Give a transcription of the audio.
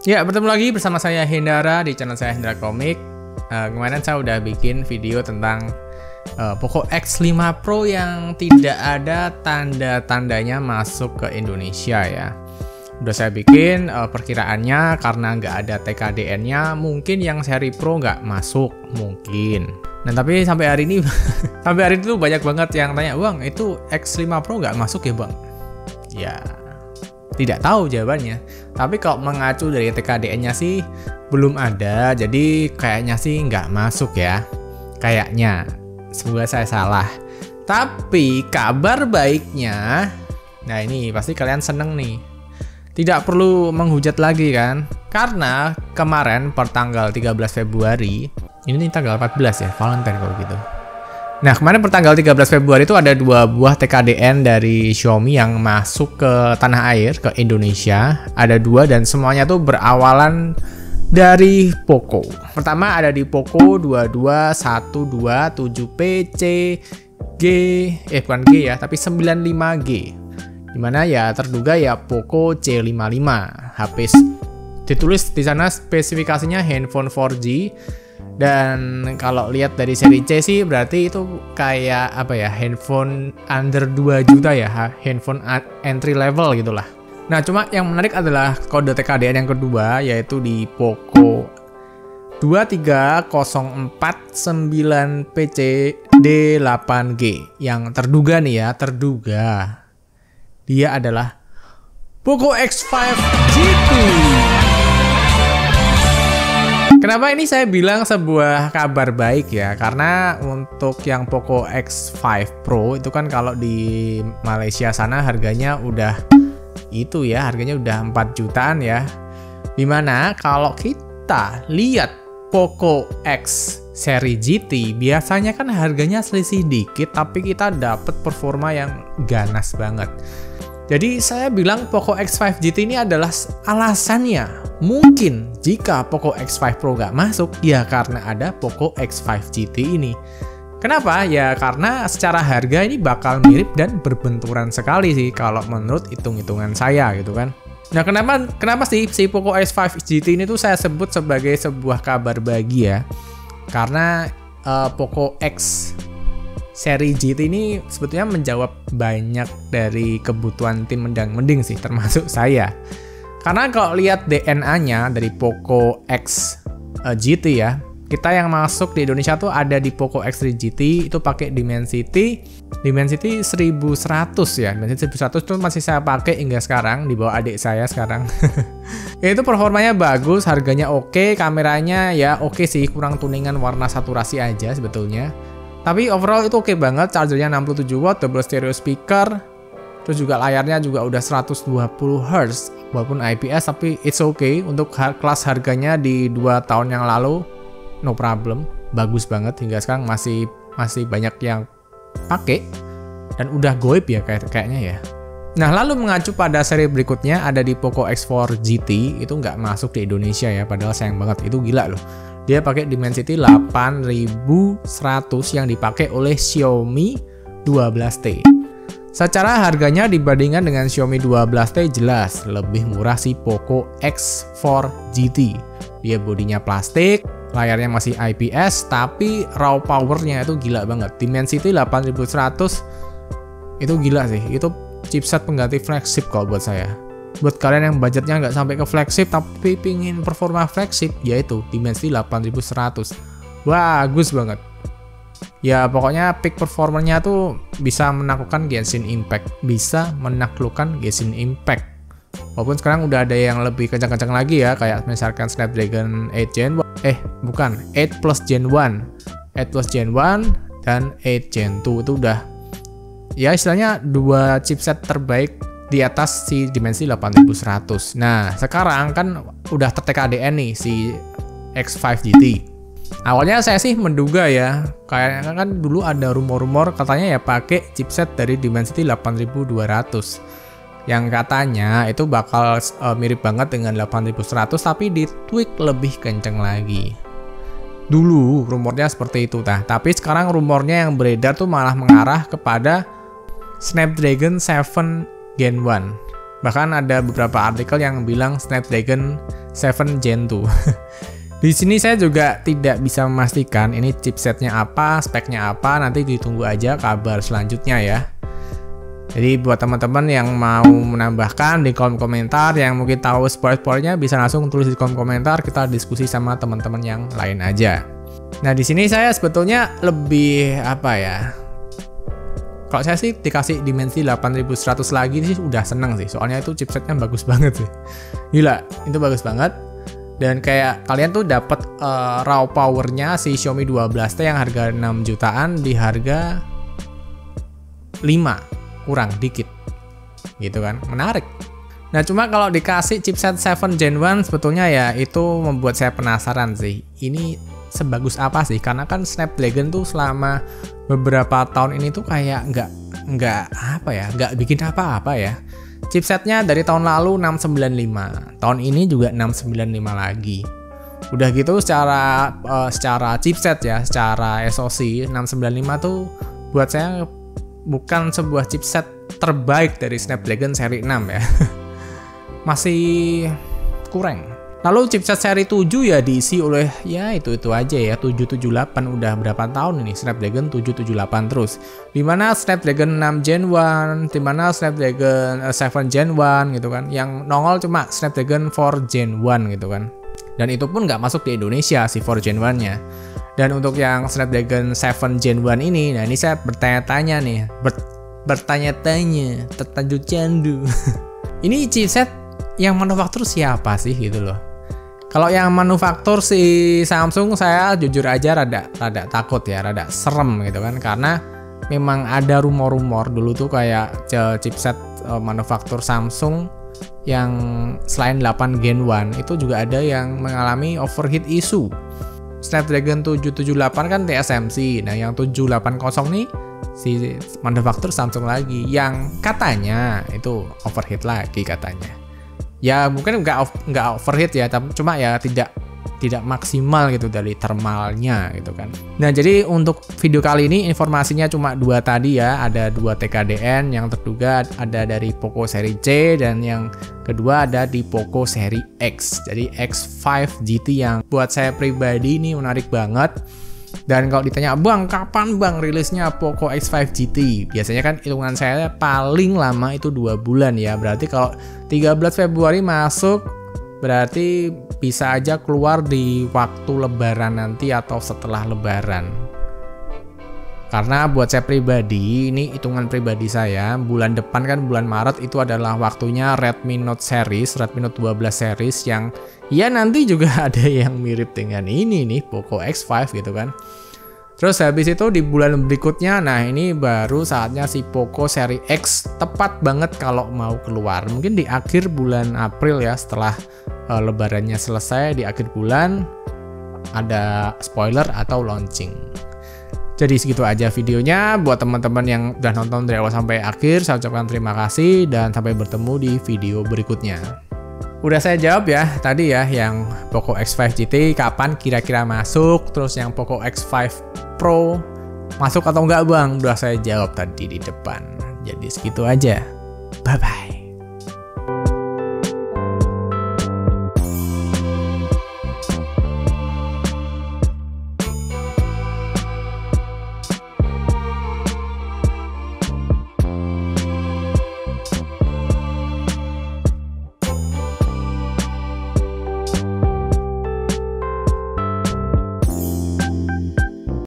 Ya, bertemu lagi bersama saya Hendara di channel saya Hendara Komik. Kemarin saya udah bikin video tentang Poco X5 Pro yang tidak ada tanda-tandanya masuk ke Indonesia ya. Udah saya bikin perkiraannya karena nggak ada TKDN-nya, mungkin yang seri Pro nggak masuk, mungkin. Nah tapi sampai hari ini tuh banyak banget yang tanya, "Bang, itu X5 Pro nggak masuk ya Bang?" Ya, tidak tahu jawabannya. Tapi kalau mengacu dari TKDN-nya sih belum ada, jadi kayaknya sih nggak masuk ya. Kayaknya. Semoga saya salah. Tapi kabar baiknya, nah ini pasti kalian seneng nih. Tidak perlu menghujat lagi kan? Karena kemarin pertanggal 13 Februari, ini tanggal 14 ya, Valentine kalau gitu. Nah, kemarin pertanggal 13 Februari itu ada 2 buah TKDN dari Xiaomi yang masuk ke tanah air, ke Indonesia. Ada 2 dan semuanya tuh berawalan dari Poco. Pertama ada di Poco 22127PC G, bukan G ya, tapi 95G. Dimana ya terduga ya Poco C55. HP ditulis di sana spesifikasinya handphone 4G. Dan kalau lihat dari seri C sih berarti itu kayak apa ya, handphone under 2 juta ya, handphone entry level gitulah. Nah cuma yang menarik adalah kode TKDN yang kedua, yaitu di Poco 23049PC D8G yang terduga nih ya, terduga dia adalah Poco X5 GT. Kenapa ini saya bilang sebuah kabar baik ya? Karena untuk yang Poco X5 Pro itu kan kalau di Malaysia sana harganya udah itu ya, harganya udah 4 jutaan ya. Dimana kalau kita lihat Poco X seri GT biasanya kan harganya selisih dikit, tapi kita dapat performa yang ganas banget. Jadi saya bilang Poco X5 GT ini adalah alasannya. Mungkin jika Poco X5 Pro nggak masuk, ya karena ada Poco X5 GT ini. Kenapa? Ya karena secara harga ini bakal mirip dan berbenturan sekali sih kalau menurut hitung-hitungan saya gitu kan. Nah kenapa sih si Poco X5 GT ini tuh saya sebut sebagai sebuah kabar bahagia? Karena Poco X seri GT ini sebetulnya menjawab banyak dari kebutuhan tim mendang-mending sih, termasuk saya. Karena kalau lihat DNA-nya dari Poco X GT ya, kita yang masuk di Indonesia tuh ada di Poco X3 GT itu pakai Dimensity 1100 ya. Dimensity 1100 itu masih saya pakai hingga sekarang, di bawah adik saya sekarang. Ya itu performanya bagus, harganya oke, kameranya ya oke sih, kurang tuningan warna saturasi aja sebetulnya. Tapi overall itu oke banget, chargernya 67 watt, double stereo speaker. Terus juga layarnya juga udah 120 Hz walaupun IPS, tapi it's okay untuk kelas harganya di 2 tahun yang lalu. No problem, bagus banget, hingga sekarang masih banyak yang pakai dan udah goib ya kayaknya ya. Nah lalu mengacu pada seri berikutnya ada di Poco X4 GT, itu nggak masuk di Indonesia ya, padahal sayang banget, itu gila loh. Dia pakai Dimensity 8100 yang dipakai oleh Xiaomi 12T. Secara harganya dibandingkan dengan Xiaomi 12T jelas lebih murah si Poco X4 GT. Dia bodinya plastik, layarnya masih IPS, tapi raw powernya itu gila banget. Dimensity 8100 itu gila sih. Itu chipset pengganti flagship kalau buat saya. Buat kalian yang budgetnya nggak sampai ke flagship tapi pingin performa flagship, yaitu Dimensity 8100. Bagus banget. Ya pokoknya peak performanya tuh bisa menaklukkan Genshin Impact. Walaupun sekarang udah ada yang lebih kencang-kencang lagi ya, kayak misalkan Snapdragon 8 Gen 8 Plus Gen 1 dan 8 Gen 2 itu udah ya istilahnya 2 chipset terbaik di atas si Dimensity 8100. Nah sekarang kan udah ter-TKDN nih si X5 GT. Awalnya saya sih menduga ya, kayaknya kan dulu ada rumor-rumor katanya ya pakai chipset dari Dimensity 8200 yang katanya itu bakal mirip banget dengan 8100 tapi ditweak lebih kenceng lagi. Dulu rumornya seperti itu tapi sekarang rumornya yang beredar tuh malah mengarah kepada Snapdragon 7 Gen 1. Bahkan ada beberapa artikel yang bilang Snapdragon 7 Gen 2. Di sini saya juga tidak bisa memastikan ini chipsetnya apa, speknya apa, nanti ditunggu aja kabar selanjutnya ya. Jadi buat teman-teman yang mau menambahkan di kolom komentar, yang mungkin tahu spoiler-spoilernya bisa langsung tulis di kolom komentar, kita diskusi sama teman-teman yang lain aja. Nah di sini saya sebetulnya lebih apa ya? Kalau saya sih dikasih Dimensity 8100 lagi sih udah seneng sih, soalnya itu chipsetnya bagus banget sih. Gila, itu bagus banget. Dan kayak kalian tuh dapat raw powernya si Xiaomi 12T yang harga 6 jutaan di harga 5, kurang dikit. Gitu kan, menarik. Nah cuma kalau dikasih chipset 7 Gen 1 sebetulnya ya itu membuat saya penasaran sih. Ini sebagus apa sih? Karena kan Snapdragon tuh selama beberapa tahun ini tuh kayak nggak bikin apa-apa ya. Chipsetnya dari tahun lalu 695, tahun ini juga 695 lagi. Udah gitu secara chipset ya, secara SoC 695 tuh buat saya bukan sebuah chipset terbaik dari Snapdragon seri 6 ya. Masih kurang. Lalu chipset seri 7 ya diisi oleh ya itu aja ya, 778 udah berapa tahun ini Snapdragon 778 terus. Dimana Snapdragon 6 Gen 1, dimana Snapdragon 7 Gen 1 gitu kan. Yang nongol cuma Snapdragon 4 Gen 1 gitu kan. Dan itu pun nggak masuk di Indonesia si 4 Gen 1-nya. Dan untuk yang Snapdragon 7 Gen 1 ini, nah ini saya bertanya-tanya nih, bertanya-tanya, tertandu-candu. Ini chipset yang manufaktur siapa sih gitu loh. Kalau yang manufaktur si Samsung saya jujur aja rada takut ya, rada serem gitu kan, karena memang ada rumor-rumor dulu tuh kayak chipset manufaktur Samsung yang selain 8 Gen 1 itu juga ada yang mengalami overheat issue. Snapdragon 778 kan TSMC, nah yang 780 nih si manufaktur Samsung lagi yang katanya itu overheat lagi katanya. Ya mungkin nggak overheat ya, cuma ya tidak maksimal gitu dari thermalnya gitu kan. Nah jadi untuk video kali ini informasinya cuma 2 tadi ya, ada 2 TKDN yang terduga ada dari Poco seri C dan yang kedua ada di Poco seri X. Jadi X5 GT yang buat saya pribadi ini menarik banget. Dan kalau ditanya, Bang, kapan Bang rilisnya Poco X5 GT? Biasanya kan hitungan saya paling lama itu 2 bulan ya. Berarti kalau 13 Februari masuk, berarti bisa aja keluar di waktu lebaran nanti atau setelah lebaran. Karena buat saya pribadi, ini hitungan pribadi saya, bulan depan kan bulan Maret itu adalah waktunya Redmi Note series, Redmi Note 12 series yang ya nanti juga ada yang mirip dengan ini nih, Poco X5 gitu kan. Terus habis itu di bulan berikutnya, nah ini baru saatnya si Poco seri X tepat banget kalau mau keluar. Mungkin di akhir bulan April ya, setelah lebarannya selesai di akhir bulan ada spoiler atau launching. Jadi segitu aja videonya. Buat teman-teman yang udah nonton dari awal sampai akhir, saya ucapkan terima kasih dan sampai bertemu di video berikutnya. Udah saya jawab ya tadi ya, yang Poco X5 GT kapan kira-kira masuk, terus yang Poco X5 Pro masuk atau enggak Bang? Udah saya jawab tadi di depan. Jadi segitu aja. Bye-bye.